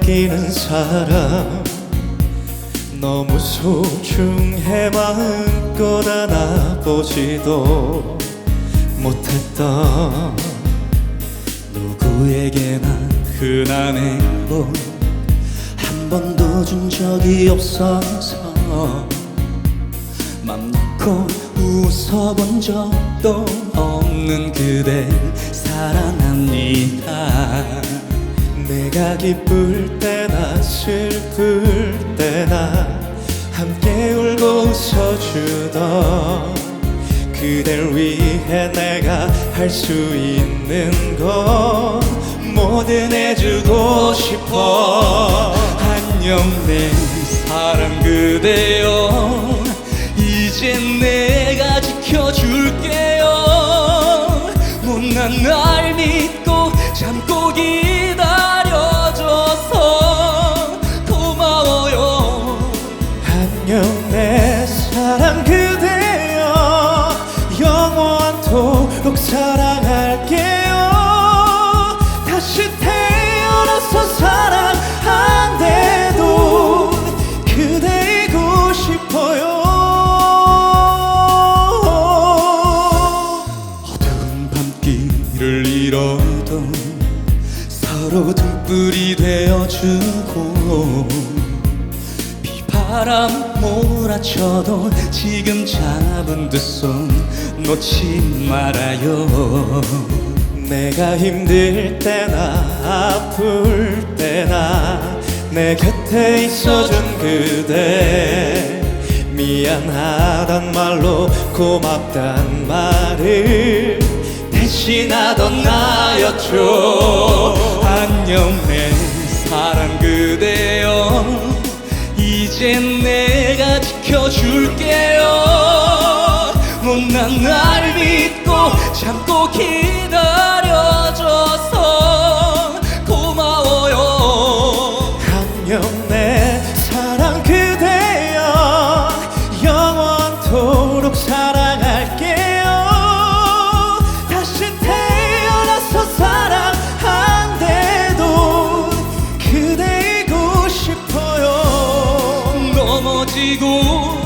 아끼는 사람 너무 소중해 마음껏 안아보지도 못했던 누구에게나 흔한 행복 한 번도 준 적이 없어서 맘 놓고 웃어본 적도 없는 그댈 사랑합니다. 내가 기쁠 때나 슬플 때나 함께 울고 웃어주던 그댈 위해 내가 할 수 있는 건 뭐든 해주고 싶어. 안녕 내 사랑 그대여, 이젠 내가 지켜줄게요. 못난 날 믿고 참고 기다려줘서 고마워요. 안녕 내 사랑 그대여, 영원토록 사랑할게요. 다시 태어나서 사랑 안 돼도 그대이고 싶어요. 어두운 밤길을 잃어도 서로 등불이 되어주고 비바람 몰아쳐도 지금 잡은 두 손 놓지 말아요. 내가 힘들 때나 아플 때나 내 곁에 있어준 그대, 미안하단 말로 고맙단 말을 대신하던 나였죠. 안녕 내 사랑 그대여, 이젠 내가 지켜줄게요. 못난 날 믿고 참고 기다려줘서 고마워요. 안녕 내 사랑 그대여, 영원토록 사랑할게요. 다시 태어나서 사랑 안 돼도 그대이고 싶어요. 넘어지고